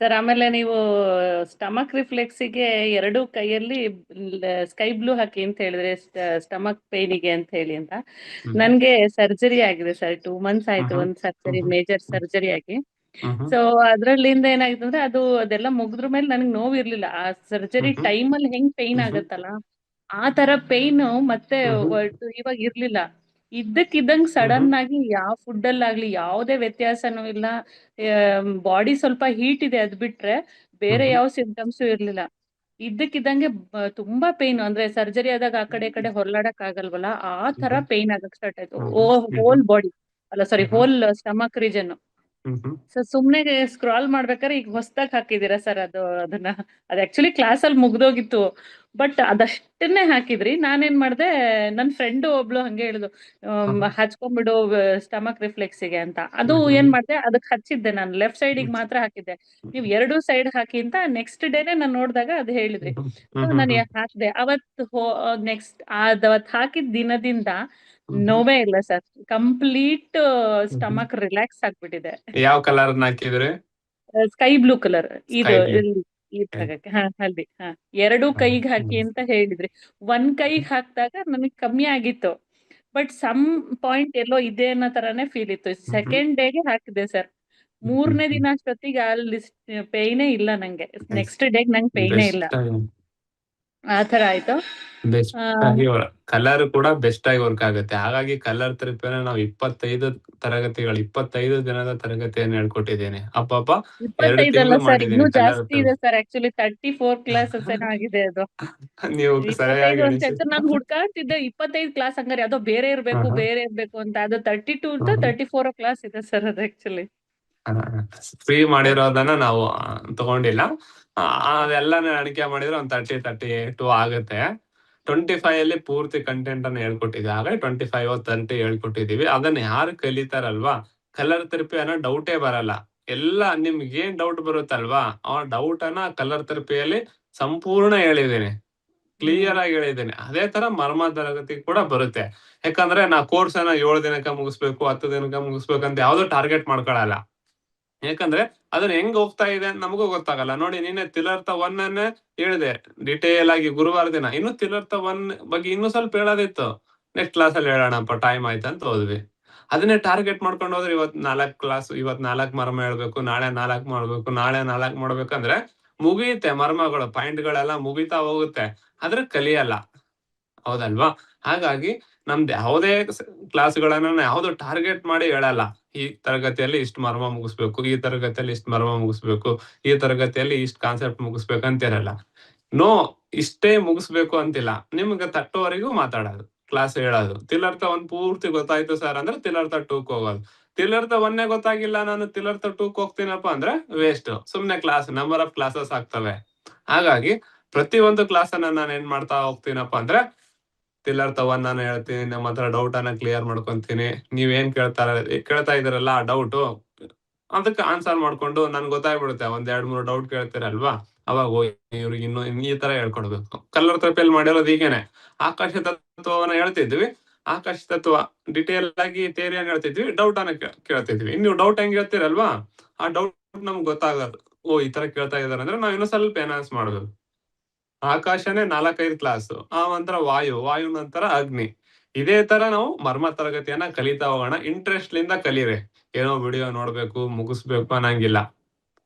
Sir ಆಮೇಲೆ ನೀವು stomach ರಿಫ್ಲೆಕ್ಸಿಗೆ ಎರಡು ಕೈಯಲ್ಲಿ ಸ್ಕೈ ಬ್ಲೂ ಹಾಕಿ ಅಂತ ಹೇಳಿದ್ರೆ ಸ್ಟಮಕ್ ಪೇನಿಗೆ ಅಂತ ಹೇಳಿ ಅಂತ. ಹ್ಮ್ ನನ್ಗೆ ಸರ್ಜರಿ ಆಗಿದೆ ಸರ್, 2 ಮಂತ್ಸ್ ಆಯ್ತು ಹ್ಮ್ ಒಂದು ಹ್ಮ್ ಸರ್ಜರಿ, ಹ್ಮ್ ಮೇಜರ್ ಸರ್ಜರಿ ಆಗಿ. ಹ್ಮ್ ಹ್ಮ್ ಸೊ ಅದ್ರಲ್ಲಿಂದ ಏನಾಗಿದೆ ಅಂದ್ರೆ ಅದೆಲ್ಲ ಮುಗಿದ್ರ ಮೇಲೆ ನನಗೆ ನೋವು ಇರ್ಲಿಲ್ಲ. ಆ ಸರ್ಜರಿ ಹ್ಮ್ ಹ್ಮ್ ಟೈಮಲ್ಲಿ ಹೆಂಗ್ ಪೇನ್ ಹ್ಮ್ ಹ್ಮ್ ಆಗತ್ತಲ್ಲ ಆ ತರ ಪೇನ್ ಮತ್ತೆ ಹ್ಮ್ ಹ್ಮ್ ಇವಾಗ ಇರ್ಲಿಲ್ಲ. ಇದ್ದಕ್ಕಿದ್ದಂಗ್ ಹ್ಮ್ ಸಡನ್ ಹ್ಮ್ ಆಗಿ ಯಾವ ಫುಡ್ ಅಲ್ಲಾಗ್ಲಿ ಯಾವುದೇ ವ್ಯತ್ಯಾಸನೂ ಇಲ್ಲ. ಬಾಡಿ ಸ್ವಲ್ಪ ಹೀಟ್ ಇದೆ ಅದ್ ಬಿಟ್ರೆ ಹ್ಮ್ ಬೇರೆ ಹ್ಮ್ ಯಾವ ಸಿಂಪ್ಟಮ್ಸು ಇರ್ಲಿಲ್ಲ. ಇದ್ದಕ್ಕಿದ್ದಂಗೆ ತುಂಬಾ ಪೇನ್, ಅಂದ್ರೆ ಸರ್ಜರಿ ಆದಾಗ ಆ ಕಡೆ ಈ ಕಡೆ ಹೊರಲಾಡಕ್ ಆಗಲ್ವಲ್ಲ ಆ ತರ ಪೇನ್ ಆಗಕ್ ಸ್ಟಾರ್ಟ್ ಆಯ್ತು. ಹ್ಮ್ ಹ್ಮ್ ಹ್ಮ್ ಹೋಲ್ ಬಾಡಿ, ಅಲ್ಲ ಸಾರಿ, ಹ್ಮ್ ಹೋಲ್ ಸ್ಟಮಕ್ ರೀಜನ್. ಹ್ಮ್ ಹ್ಮ್ ಸೊ ಸುಮ್ನೆ ಸ್ಕ್ರಾಲ್ ಮಾಡ್ಬೇಕಾದ್ರೆ ಈಗ ಹೊಸ್ದಾಗ್ ಹಾಕಿದೀರಾ ಸರ್ ಅದನ್ನ? ಅದು ಆಕ್ಚುಲಿ ಕ್ಲಾಸ್ ಅಲ್ಲಿ ಮುಗ್ದೋಗಿತ್ತು, ಬಟ್ ಅದಷ್ಟನ್ನೇ ಹಾಕಿದ್ರಿ. ನಾನೇನ್ ಮಾಡ್ದೆ, ನನ್ ಫ್ರೆಂಡ್ ಒಬ್ಳು ಹಂಗೆ ಹೇಳಿದ್ರು, ಹ್ಮ್ ಹಚ್ಕೊಂಡ್ಬಿಡು ಸ್ಟಮಕ್ ರಿಫ್ಲೆಕ್ಸಿಗೆ ಅಂತ. ಅದು ಹ್ಮ್ ಹ್ಮ್ ಏನ್ ಮಾಡ್ದೆ, ಅದಕ್ಕೆ ಹಚ್ಚಿದ್ದೆ ನಾನು ಲೆಫ್ಟ್ ಸೈಡಿಗೆ ಮಾತ್ರ ಹಾಕಿದ್ದೆ. ನೀವು ಎರಡು ಸೈಡ್ ಹಾಕಿ ಅಂತ ನೆಕ್ಸ್ಟ್ ಡೇನೆ ನಾನು ನೋಡಿದಾಗ ಅದು ಹೇಳಿದ್ರಿ. ಸೊ ನಾನು ಹಾಕ್ದೆ ಅವತ್ತು. ನೆಕ್ಸ್ಟ್ ಅವತ್ ಹಾಕಿದ ದಿನದಿಂದ ನೋವೇ ಇಲ್ಲ ಸರ್, ಕಂಪ್ಲೀಟ್ ಸ್ಟಮಕ್ ರಿಲ್ಯಾಕ್ಸ್ ಆಗ್ಬಿಟ್ಟಿದೆ. ಯಾವ ಕಲರ್ ಹಾಕಿದ್ರಿ? Sky blue colour. ಸ್ಕೈ ಇದು ಬ್ಲೂ. ಈ ಭಾಗಕ್ಕೆ, ಹಲ್ದಿ. ಎರಡು ಕೈಗೆ ಹಾಕಿ ಅಂತ ಹೇಳಿದ್ರಿ. ಒಂದ್ ಕೈಗೆ ಹಾಕಿದಾಗ ನನಗೆ ಕಮ್ಮಿ ಆಗಿತ್ತು, ಬಟ್ ಸಮ್ ಪಾಯಿಂಟ್ ಎಲ್ಲೋ ಇದೆ ಅನ್ನೋ ತರಾನೇ ಫೀಲ್ ಇತ್ತು. ಸೆಕೆಂಡ್ ಡೇಗೆ ಹಾಕಿದೆ ಸರ್, ಮೂರನೇ ದಿನ ಅಷ್ಟೊತ್ತಿಗೆ ಅಲ್ಲಿ ಪೇಯ್ನೇ ಇಲ್ಲ ನಂಗೆ. ನೆಕ್ಸ್ಟ್ ಡೇಗೆ ನಂಗೆ ಪೇಯ್ನೇ ಇಲ್ಲ. ಬೆಸ್ಟ್ ಆ ತರ ಆಯ್ತು. ಬೆಸ್ಟ್ ಆ, ಆಗಿ ಕಲರ್ ಕೂಡ ಬೆಸ್ಟ್ ಆಗಿ ವರ್ಕ್ ಆಗುತ್ತೆ. ಹಾಗಾಗಿ ಕಲರ್ ಥೆರಪಿನ ನಾವು 25 ದಿನದ ತರಗತಿಯನ್ನು ಹೇಳ್ಕೊಟ್ಟಿದ್ದೇನೆ. ಅಪ್ಪಪ್ಪ 2 25 ಅಲ್ಲ ತಿಂಗಳು ಸರ್, ಇನ್ನೂ ಮಾಡಿದ್ದೀನಿ ಕಲರ್ ಜಾಸ್ತಿ ಇದೆ ಥೆರಪಿ. ಸರ್. ಆಕ್ಚುಲಿ 34 ಕ್ಲಾಸಸ್ ಏನೋ ಆಗಿದೆ ಅದು. ನೀವು 25 ಸರಿಯಾಗಿ ಅಂತ ಎಣಿಸಿ. ಹೇಳ್ತಾರೆ. ನಾನು ಹುಡ್ಕಾಡ್ತಿದ್ದೆ 25 ಕ್ಲಾಸ್, ಹಂಗಾರೆ ಅದೋ ಬೇರೆ ಹ ಇರ್ಬೇಕು ಹ ಬೇರೆ ಇರ್ಬೇಕು ಅಂತ. ಅದು 32 ಹ ಹ 34 ಕ್ಲಾಸ್ ಇದೆ ಸರ್ ಅದು ಆಕ್ಚುಲಿ. ಫ್ರೀ ಮಾಡಿರೋದನ್ನ ನಾವು ತಗೊಂಡಿಲ್ಲ. ಅದೆಲ್ಲ ಎಣಿಕೆ ಮಾಡಿದ್ರೆ ಒಂದು 32 ಆಗುತ್ತೆ. 25 ಅಲ್ಲಿ ಪೂರ್ತಿ ಕಂಟೆಂಟ್ ಅನ್ನು ಹೇಳ್ಕೊಟ್ಟಿದ್ದೆ. ಹಾಗಾಗಿ 25 30 ಹೇಳ್ಕೊಟ್ಟಿದೀವಿ. ಅದನ್ನ ಯಾರು ಕಲಿತಾರಲ್ವಾ, ಕಲರ್ ಥೆರಪಿ ಅನ್ನೋ ಡೌಟೇ ಬರಲ್ಲ. ಎಲ್ಲ ನಿಮ್ಗೆ ಏನ್ ಡೌಟ್ ಬರುತ್ತಲ್ವಾ, ಆ ಡೌಟ್ ಅನ್ನ ಕಲರ್ ಥೆರಪಿಯಲ್ಲಿ ಸಂಪೂರ್ಣ ಹೇಳಿದ್ದೀನಿ. ಕ್ಲಿಯರ್ ಹ್ಮ್ ಆಗಿ ಹೇಳಿದ್ದೀನಿ. ಅದೇ ತರ ಮರ್ಮ ತರಗತಿ ಕೂಡ ಬರುತ್ತೆ. ಯಾಕಂದ್ರೆ ನಾ ಕೋರ್ಸ್ ಅನ್ನ 7 ದಿನಕ್ಕೆ ಮುಗಿಸ್ಬೇಕು, 10 ದಿನಕ್ಕೆ ಮುಗಿಸ್ಬೇಕು ಅಂತ ಯಾವ್ದು ಟಾರ್ಗೆಟ್ ಮಾಡ್ಕೊಳಲ್ಲ. ಯಾಕಂದ್ರೆ ಅದನ್ನ ಹೆಂಗ್ ಹೋಗ್ತಾ ಇದೆ ಅಂತ ನಮಗೂ ಗೊತ್ತಾಗಲ್ಲ. ನೋಡಿ, ನಿನ್ನೆ ತಿಲರ್ಥ 1 ಅನ್ನೇ ಹೇಳಿದೆ ಡಿಟೇಲ್ ಆಗಿ ಗುರುವಾರ ದಿನ. ಇನ್ನು ತಿಲರ್ಥ 1 ಬಗ್ಗೆ ಇನ್ನೂ ಸ್ವಲ್ಪ ಹೇಳೋದಿತ್ತು. ನೆಕ್ಸ್ಟ್ ಕ್ಲಾಸ್ ಅಲ್ಲಿ ಹೇಳೋಣಪ್ಪ, ಟೈಮ್ ಆಯ್ತು ಅಂತ ಹೋದ್ವಿ. ಅದನ್ನೇ ಟಾರ್ಗೆಟ್ ಮಾಡ್ಕೊಂಡು ಹೋದ್ರೆ ಇವತ್ತು 4 ಕ್ಲಾಸ್, ಇವತ್ತು 4 ಮರ್ಮ ಹೇಳ್ಬೇಕು, ನಾಳೆ 4 ಮಾಡ್ಬೇಕು, ನಾಳೆ 4 ಮಾಡ್ಬೇಕಂದ್ರೆ ಮುಗಿಯುತ್ತೆ. ಮರ್ಮಗಳು ಪಾಯಿಂಟ್ಗಳೆಲ್ಲ ಮುಗಿತಾ ಹೋಗುತ್ತೆ, ಆದ್ರೆ ಕಲಿಯಲ್ಲ. ಹೌದಲ್ವಾ? ಹಾಗಾಗಿ ನಮ್ದು ಯಾವುದೇ ಕ್ಲಾಸ್‌ಗಳನ್ನ ಯಾವ್ದು ಟಾರ್ಗೆಟ್ ಮಾಡಿ ಹೇಳಲ್ಲ. ಈ ತರಗತಿಯಲ್ಲಿ ಇಷ್ಟು ಮರ್ಮ ಮುಗಿಸ್ಬೇಕು, ಈ ತರಗತಿಯಲ್ಲಿ ಇಷ್ಟು ಮರ್ಮ ಮುಗಿಸ್ಬೇಕು, ಈ ತರಗತಿಯಲ್ಲಿ ಇಷ್ಟು ಕಾನ್ಸೆಪ್ಟ್ ಮುಗಿಸ್ಬೇಕು ಅಂತಿರಲ್ಲ. ನೋ, ಇಷ್ಟೇ ಮುಗಿಸ್ಬೇಕು ಅಂತಿಲ್ಲ. ನಿಮ್ಗೆ ತಟ್ಟುವರೆಗೂ ಮಾತಾಡೋದು, ಕ್ಲಾಸ್ ಹೇಳೋದು. ತಿಲರ್ಥ 1 ಪೂರ್ತಿ ಗೊತ್ತಾಯ್ತು ಸರ್ ಅಂದ್ರೆ ತಿಲರ್ಥ 2ಕ್ಕೆ ಹೋಗೋದು. ತಿಲರ್ಥ 1 ಗೊತ್ತಾಗಿಲ್ಲ, ನಾನು ತಿಲರ್ಥ 2ಕ್ಕೆ ಹೋಗ್ತೀನಪ್ಪ ಅಂದ್ರೆ ವೇಸ್ಟ್. ಸುಮ್ನೆ ಕ್ಲಾಸ್ ನಂಬರ್ ಆಫ್ ಕ್ಲಾಸಸ್ ಆಗ್ತವೆ. ಹಾಗಾಗಿ ಪ್ರತಿಯೊಂದು ಕ್ಲಾಸ್ ಅನ್ನ ನಾನು ಏನ್ ಮಾಡ್ತಾ ಹೋಗ್ತೀನಪ್ಪ ಅಂದ್ರೆ, ತಿಲರ್ಥ 1 ನಾನು ಹೇಳ್ತೀನಿ, ನಮ್ಮ ಹತ್ರ ಡೌಟ್ ಅನ್ನ ಕ್ಲಿಯರ್ ಮಾಡ್ಕೊಂತೀನಿ. ನೀವೇನ್ ಕೇಳ್ತಾ ಇದೀರಲ್ಲ ಆ ಡೌಟು, ಅದಕ್ಕೆ ಆನ್ಸರ್ ಮಾಡ್ಕೊಂಡು ನನ್ಗೆ ಗೊತ್ತಾಗ್ಬಿಡುತ್ತೆ. ಒಂದ್ 2-3 ಡೌಟ್ ಕೇಳ್ತೀರಲ್ವಾ, ಅವಾಗ ಇವ್ರಿಗೆ ಇನ್ನು ಈ ತರ ಹೇಳ್ಕೊಡ್ಬೇಕು. ಕಲರ್ ಥೆರಪಿಯಲ್ಲಿ ಮಾಡಿರೋದು ಹೀಗೇನೆ. ಆಕಾಶ ತತ್ವವನ್ನ ಹೇಳ್ತಿದ್ವಿ, ಆಕಾಶ ತತ್ವ ಡಿಟೇಲ್ ಆಗಿ ಥಿಯರಿ ಅನ್ನ ಹೇಳ್ತಿದ್ವಿ, ಡೌಟ್ ಅನ್ನ ಕೇಳ್ತಿದ್ವಿ. ನೀವು ಡೌಟ್ ಹೆಂಗ್ ಹೇಳ್ತೀರಲ್ವಾ, ಆ ಡೌಟ್ ನಮ್ಗೆ ಗೊತ್ತಾಗೋದು. ಓ, ಈ ತರ ಕೇಳ್ತಾ ಇದಾರೆ ಅಂದ್ರೆ ನಾವ್ ಇನ್ನೂ ಸ್ವಲ್ಪ ಎನ್ಹಾನ್ಸ್ ಮಾಡ್ಬೇಕು. ಆಕಾಶನೇ 4-5 ಕ್ಲಾಸ್, ಆ ನಂತರ ವಾಯು ನಂತರ ಅಗ್ನಿ. ಇದೇ ತರ ನಾವು ಮರ್ಮ ತರಗತಿಯನ್ನ ಕಲಿತಾ ಹೋಗೋಣ. ಇಂಟ್ರೆಸ್ಟ್ ಲಿಂದ ಕಲೀರಿ. ಏನೋ ವಿಡಿಯೋ ನೋಡ್ಬೇಕು, ಮುಗಿಸ್ಬೇಕು ಅನ್ನಂಗಿಲ್ಲ.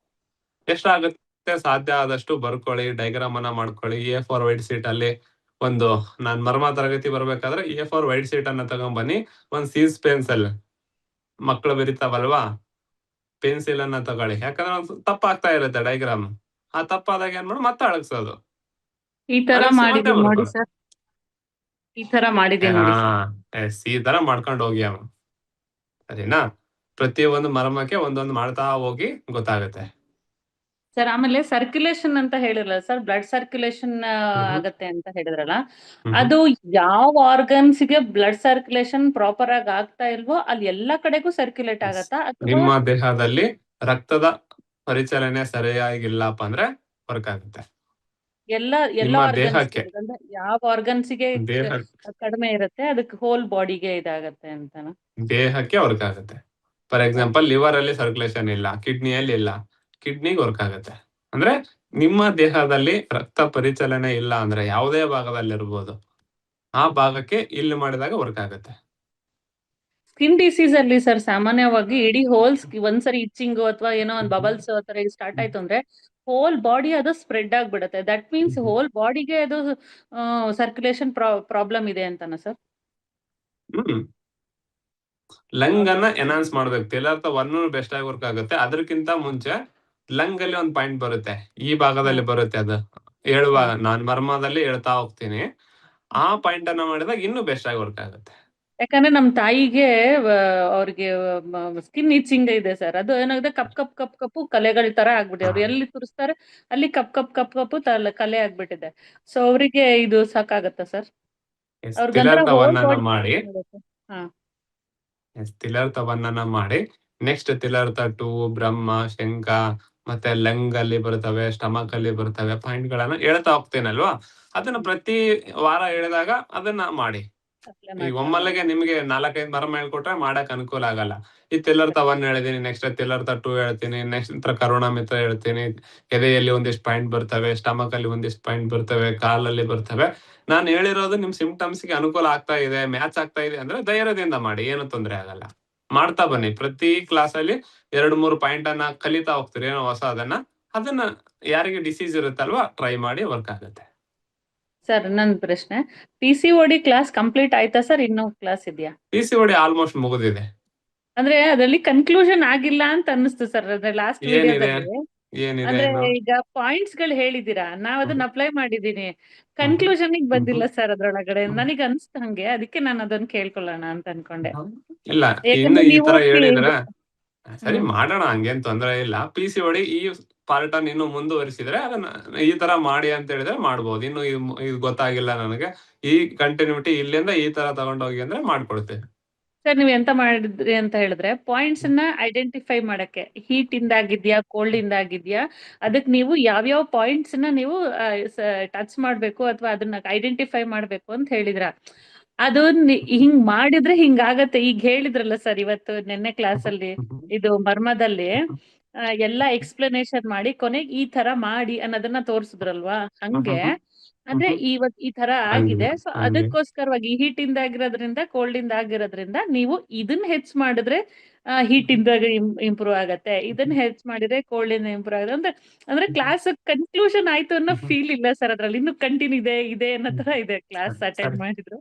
ಎಷ್ಟಾಗುತ್ತೆ ಸಾಧ್ಯ ಆದಷ್ಟು ಬರ್ಕೊಳ್ಳಿ, ಡೈಗ್ರಾಮ್ ಅನ್ನ ಮಾಡ್ಕೊಳ್ಳಿ. A4 ವೈಟ್ ಶೀಟ್ ಅಲ್ಲಿ ನಾನ್ ಮರ್ಮ ತರಗತಿ ಬರ್ಬೇಕಾದ್ರೆ A4 ವೈಟ್ ಶೀಟ್ ಅನ್ನ ತಗೊಂಡ್ಬನ್ನಿ. ಒಂದ್ ಸೀಸ್ ಪೆನ್ಸಿಲ್, ಮಕ್ಕಳು ಬರೀತಾವಲ್ವಾ, ಪೆನ್ಸಿಲ್ ಅನ್ನ ತಗೊಳ್ಳಿ. ಯಾಕಂದ್ರೆ ಒಂದ್ ತಪ್ಪಾಗ್ತಾ ಇರುತ್ತೆ ಡೈಗ್ರಾಮ್. ಆ ತಪ್ಪಾದಾಗ ಏನ್ ಮಾಡಿ ಮತ್ತೆ ಅಳಗ್ಸೋದು, ಈ ತರ ಅಳಿಸಿ ಮತ್ತೆ ಮಾಡಿದೀನಿ ನೋಡಿ ಬರ್ಕೊಳ್ಳಿ. ಸರ್, ಈ ತರ ಮಾಡಿದೀನಿ ಹಾ, ನೋಡಿ ಸರ್. ಈ ತರ ಮಾಡ್ಕೊಂಡು ಹೋಗಿ ಅವ, ಸರಿನಾ? ಪ್ರತಿಯೊಂದು ಮರ್ಮಕ್ಕೆ ಒಂದೊಂದು ಮಾಡ್ತಾ ಹೋಗಿ ಗೊತ್ತಾಗುತ್ತೆ. ಸರ್ ಆಮೇಲೆ ಸರ್ಕ್ಯುಲೇಷನ್ ಅಂತ ಹೇಳಿರಲ್ಲ ಸರ್, ಬ್ಲಡ್ ಸರ್ಕ್ಯುಲೇಷನ್ ಹ್ಮ್ ಹ್ಮ್ ಆಗತ್ತೆ ಅಂತ ಹೇಳಿದ್ರಲ್ಲ, ಹ್ಮ್ ಹ್ಮ್ ಅದು ಯಾವ ಆರ್ಗನ್ಸ್ಗೆ ಬ್ಲಡ್ ಸರ್ಕ್ಯುಲೇಷನ್ ಪ್ರಾಪರ್ ಆಗಿ ಆಗ್ತಾ ಇಲ್ವೋ ಅಲ್ಲಿ ಎಲ್ಲಾ ಕಡೆಗೂ ಸರ್ಕ್ಯುಲೇಟ್ Yes. ಆಗತ್ತಾ, ಅಥವಾ ನಿಮ್ಮ ದೇಹದಲ್ಲಿ ರಕ್ತದ ಪರಿಚಲನೆ ಸರಿಯಾಗಿಲ್ಲಪ್ಪ ಅಂದ್ರೆ ವರ್ಕ್ ಆಗುತ್ತೆ. ಎಲ್ಲ ಎಲ್ಲ ನಿಮ್ಮ ಆರ್ಗನ್ಸ್ಗೆ, ದೇಹಕ್ಕೆ ಅಂದ್ರೆ ಯಾವ ಆರ್ಗನ್ಸ್ಗೆ ದೇಹ ಕಡಿಮೆ ಇರುತ್ತೆ ಅದಕ್ಕೆ ಹೋಲ್ ಬಾಡಿಗೆ ಇದಾಗತ್ತೆ ಅಂತನಾ? ದೇಹಕ್ಕೆ ವರ್ಕ್ ಆಗುತ್ತೆ. ಫಾರ್ ಎಕ್ಸಾಂಪಲ್ ಲಿವರ್ ಅಲ್ಲಿ ಸರ್ಕ್ಯುಲೇಷನ್ ಇಲ್ಲ, ಕಿಡ್ನಿಯಲ್ಲಿ ಇಲ್ಲ, ಕಿಡ್ನಿಗೆ ವರ್ಕ್ ಆಗುತ್ತೆ. ಅಂದ್ರೆ ನಿಮ್ಮ ದೇಹದಲ್ಲಿ ರಕ್ತ ಪರಿಚಲನೆ ಇಲ್ಲ ಅಂದ್ರೆ ಯಾವುದೇ ಭಾಗದಲ್ಲಿರ್ಬೋದು, ಆ ಭಾಗಕ್ಕೆ ಇಲ್ಲಿ ಮಾಡಿದಾಗ ವರ್ಕ್ ಆಗುತ್ತೆ. ಸ್ಕಿನ್ ಡಿಸೀಸ್ ಅಲ್ಲಿ ಸರ್ ಸಾಮಾನ್ಯವಾಗಿ ಇಡೀ ಹೋಲ್ ಒಂದ್ಸರಿ ಇಚ್ಚಿಂಗ್ ಅಥವಾ ಏನೋ ಒಂದು ಬಬಲ್ಸ್ ಆತರ ಸ್ಟಾರ್ಟ್ ಆಯ್ತು ಅಂದ್ರೆ ಹೋಲ್ ಬಾಡಿ ಅದು ಸ್ಪ್ರೆಡ್ ಆಗ್ಬಿಡುತ್ತೆ. ದಟ್ ಮೀನ್ಸ್ ಹೋಲ್ ಬಾಡಿಗೆ ಅದು ಸರ್ಕ್ಯುಲೇಷನ್ ಪ್ರಾಬ್ಲಮ್ ಇದೆ ಅಂತನಾ ಸರ್? ಹ್ಮ್ ಲಂಗ್ ಅನ್ನ ಎನ್ಹಾನ್ಸ್ ಮಾಡ್ಬೇಕು. ತೆಲಾರ್ಥ ಒನ್ ಬೆಸ್ಟ್ ಆಗಿ ವರ್ಕ್ ಆಗುತ್ತೆ. ಅದಕ್ಕಿಂತ ಮುಂಚೆ ಲಂಗ್ ಅಲ್ಲಿ ಒಂದು ಪಾಯಿಂಟ್ ಬರುತ್ತೆ, ಈ ಭಾಗದಲ್ಲಿ ಬರುತ್ತೆ. ಅದು ಹೇಳುವಾಗ ನಾನ್ ಮರ್ಮದಲ್ಲಿ ಹೇಳ್ತಾ ಹೋಗ್ತೀನಿ. ಆ ಪಾಯಿಂಟ್ ಅನ್ನ ಮಾಡಿದಾಗ ಇನ್ನೂ ಬೆಸ್ಟ್ ಆಗಿ ವರ್ಕ್ ಆಗುತ್ತೆ. ಯಾಕಂದ್ರೆ ನಮ್ ತಾಯಿಗೆ ಅವ್ರಿಗೆ ಸ್ಕಿನ್ ಇಚಿಂಗ್ ಇದೆ ಸರ್. ಅದು ಏನಾಗಿದೆ ಕಪ್ಪು ಕಲೆಗಳ ತರ ಆಗ್ಬಿಟ್ಟಿದೆ. ಅವ್ರು ಎಲ್ಲಿ ತುರಿಸ್ತಾರೆ ಅಲ್ಲಿ ಕಪ್ಪು ಕಲೆ ಆಗ್ಬಿಟ್ಟಿದೆ. ಸೊ ಅವರಿಗೆ ಇದು ಸಾಕಾಗತ್ತಾ ಸರ್? ಅವ್ರಿಗಂದ್ರ ತಿಲಾರ್ಥ ಹೋಲ್ ಒನ್ ಅನ್ನ ಬಾಡಿ ಮಾಡಿ ಹಾ ತಿಲಾರ್ಥ ಒನ್ ಅನ್ನ ಮಾಡಿ, ನೆಕ್ಸ್ಟ್ ತಿಲಾರ್ಥ 2, ಬ್ರಹ್ಮ, ಶಂಖ, ಮತ್ತೆ ಲಂಗ್ ಅಲ್ಲಿ ಬರ್ತವೆ, ಸ್ಟಮಕ್ ಅಲ್ಲಿ ಬರ್ತವೆ ಪಾಯಿಂಟ್ ಗಳನ್ನ ಹೇಳ್ತಾ ಹೋಗ್ತೇನಲ್ವಾ, ಅದನ್ನ ಪ್ರತಿ ವಾರ ಹೇಳಿದಾಗ ಅದನ್ನ ಮಾಡಿ. ಈ ಒಮ್ಮೆಲೆಗೆ ನಿಮ್ಗೆ 4-5 ಮರ್ಮ ಹೇಳ್ಕೊಟ್ರೆ ಮಾಡಕ್ ಅನುಕೂಲ ಆಗಲ್ಲ. ಈ ತಿಲಾರ್ಥ 1 ಹೇಳಿದೀನಿ, ನೆಕ್ಸ್ಟ್ ತಿಲಾರ್ಥ 2 ಹೇಳ್ತೀನಿ, ನೆಕ್ಸ್ಟ್ ಕರುಣ ಮಿತ್ರ ಹೇಳ್ತೀನಿ. ಎದೆಯಲ್ಲಿ ಒಂದಿಷ್ಟು ಪಾಯಿಂಟ್ ಬರ್ತವೆ, ಸ್ಟಮಕ್ ಅಲ್ಲಿ ಒಂದಿಷ್ಟು ಪಾಯಿಂಟ್ ಬರ್ತವೆ, ಕಾಲಲ್ಲಿ ಬರ್ತವೆ. ನಾನು ಹೇಳಿರೋದು ನಿಮ್ ಸಿಂಪ್ಟಮ್ಸ್ ಗೆ ಅನುಕೂಲ ಆಗ್ತಾ ಇದೆ, ಮ್ಯಾಚ್ ಆಗ್ತಾ ಇದೆ ಅಂದ್ರೆ ಧೈರ್ಯದಿಂದ ಮಾಡಿ, ಏನು ತೊಂದ್ರೆ ಆಗಲ್ಲ. ಮಾಡ್ತಾ ಬನ್ನಿ. ಪ್ರತಿ ಕ್ಲಾಸ್ ಅಲ್ಲಿ 2-3 ಪಾಯಿಂಟ್ ಅನ್ನ ಕಲಿತಾ ಹೋಗ್ತೀರಿ, ಏನೋ ಹೊಸ ಅದನ್ನ ಯಾರಿಗೆ ಡಿಸೀಸ್ ಇರುತ್ತಲ್ವಾ ಟ್ರೈ ಮಾಡಿ, ವರ್ಕ್ ಆಗುತ್ತೆ. ಸರ್ ನನ್ನ ಪ್ರಶ್ನೆ, PCOD ಕ್ಲಾಸ್ ಕಂಪ್ಲೀಟ್ ಆಯ್ತಾ ಸರ್? ಇನ್ನೂ ಕ್ಲಾಸ್ ಇದೆಯಾ? PCOD ಆಲ್ಮೋಸ್ಟ್ ಮುಗಿದಿದೆ. ಅಂದ್ರೆ ಅದರಲ್ಲಿ ಕನ್ಕ್ಲೂಷನ್ ಆಗಿಲ್ಲ ಅಂತ ಅನ್ನಿಸ್ತು ಸರ್. ಅದ್ರ ಲಾಸ್ಟ್ ಏನಿದೆ ವಿಡಿಯೋದಲ್ಲಿ ಏನಿದೆ ಅಂದ್ರೆ ಇನ್ನು? ಈಗ ಪಾಯಿಂಟ್ಸ್ ಗಳು ಹೇಳಿದೀರಾ, ನಾವ್ ಅದನ್ನ ಅಪ್ಲೈ ಮಾಡಿದೀನಿ. ಕನ್ಕ್ಲೂಷನ್ ಬಂದಿಲ್ಲ ಸರ್ ಅದ್ರೊಳಗಡೆ. ನನಗೆ ಅನ್ಸ್ತು ಹಂಗೆ, ಅದಕ್ಕೆ ನಾನು ಅದನ್ನ ಕೇಳ್ಕೊಳ್ಳೋಣ ಅಂತ ಅನ್ಕೊಂಡೆ. ಇಲ್ಲ, ಇನ್ನು ಯಾಕಂದ್ರೆ ಈ ನೀವು ತರ ಹೇಳಿದ್ರ ಸರಿ ಹ್ಮ್. ಮಾಡೋಣ, ಹಂಗೇನ್ ತೊಂದ್ರೆ ಇಲ್ಲ. PCOD ಈ ಪಾರ್ಟ್ ಅನ್ನು ಇನ್ನು ಮುಂದುವರಿಸಿದ್ರೆ ಅದನ್ನ ಈ ತರ ಮಾಡಿ ಅಂತ ಹೇಳಿದ್ರೆ ಮಾಡ್ಬೋದು. ಇನ್ನು ಇದು ಗೊತ್ತಾಗಿಲ್ಲ ನನಗೆ, ಈ ಕಂಟಿನ್ಯೂಟಿ ಇಲ್ಲಿಂದ ಈ ತರ ತಗೊಂಡೋಗಿ ಅಂದ್ರೆ ಮಾಡ್ಕೊಡ್ತೇವೆ. ಸರ್ ನೀವ್ ಎಂತ ಮಾಡಿದ್ರಿ ಅಂತ ಹೇಳಿದ್ರೆ, ಪಾಯಿಂಟ್ಸ್ ನ ಐಡೆಂಟಿಫೈ ಮಾಡಕ್ಕೆ, ಹೀಟ್ ಇಂದ ಆಗಿದ್ಯಾ, ಕೋಲ್ಡ್ ಇಂದ ಆಗಿದ್ಯಾ, ಅದಕ್ಕೆ ನೀವು ಯಾವ್ಯಾವ ಪಾಯಿಂಟ್ಸ್ ನ ನೀವು ಟಚ್ ಮಾಡ್ಬೇಕು ಅಥವಾ ಅದನ್ನ ಐಡೆಂಟಿಫೈ ಮಾಡ್ಬೇಕು ಅಂತ ಹೇಳಿದ್ರ. ಅದು ಹಿಂಗ್ ಮಾಡಿದ್ರೆ ಹಿಂಗಾಗತ್ತೆ. ಈಗ ಹೇಳಿದ್ರಲ್ಲ ಸರ್ ಇವತ್ತು ನಿನ್ನೆ ಕ್ಲಾಸ್ ಅಲ್ಲಿ, ಇದು ಮರ್ಮದಲ್ಲಿ ಎಲ್ಲಾ ಎಕ್ಸ್ಪ್ಲನೇಷನ್ ಮಾಡಿ ಕೊನೆಗೆ ಈ ತರ ಮಾಡಿ ಅನ್ನೋದನ್ನ ತೋರ್ಸಿದ್ರಲ್ವಾ, ಹಂಗೆ ಅಂದ್ರೆ ಇವತ್ ಈ ತರ ಆಗಿದೆ. ಸೊ ಹಂಗೆ ಅದಕ್ಕೋಸ್ಕರವಾಗಿ ಹೀಟ್ ಇಂದ ಆಗಿರೋದ್ರಿಂದ, ಕೋಲ್ಡ್ ಇಂದ ಆಗಿರೋದ್ರಿಂದ ನೀವು ಇದನ್ನ ಹೆಚ್ಚ್ ಮಾಡಿದ್ರೆ ಹೀಟ್ ಇಂದ ಇಂಪ್ರೂವ್ ಆಗತ್ತೆ, ಇದನ್ನ ಹೆಚ್ಚ್ ಮಾಡಿದ್ರೆ ಕೋಲ್ಡ್ ಇಂದ ಇಂಪ್ರೂವ್ ಆಗುತ್ತೆ ಅಂದ್ರೆ ಅಂದ್ರೆ ಕ್ಲಾಸ್ ಕನ್ಕ್ಲೂಷನ್ ಆಯ್ತು ಅನ್ನೋ ಫೀಲ್ ಇಲ್ಲ ಸರ್ ಅದ್ರಲ್ಲಿ. ಇನ್ನು ಕಂಟಿನ್ಯೂ ಇದೆ ಅನ್ನೋ ತರ ಇದೆ ಕ್ಲಾಸ್ ಅಟೆಂಡ್ ಮಾಡಿದ್ರು.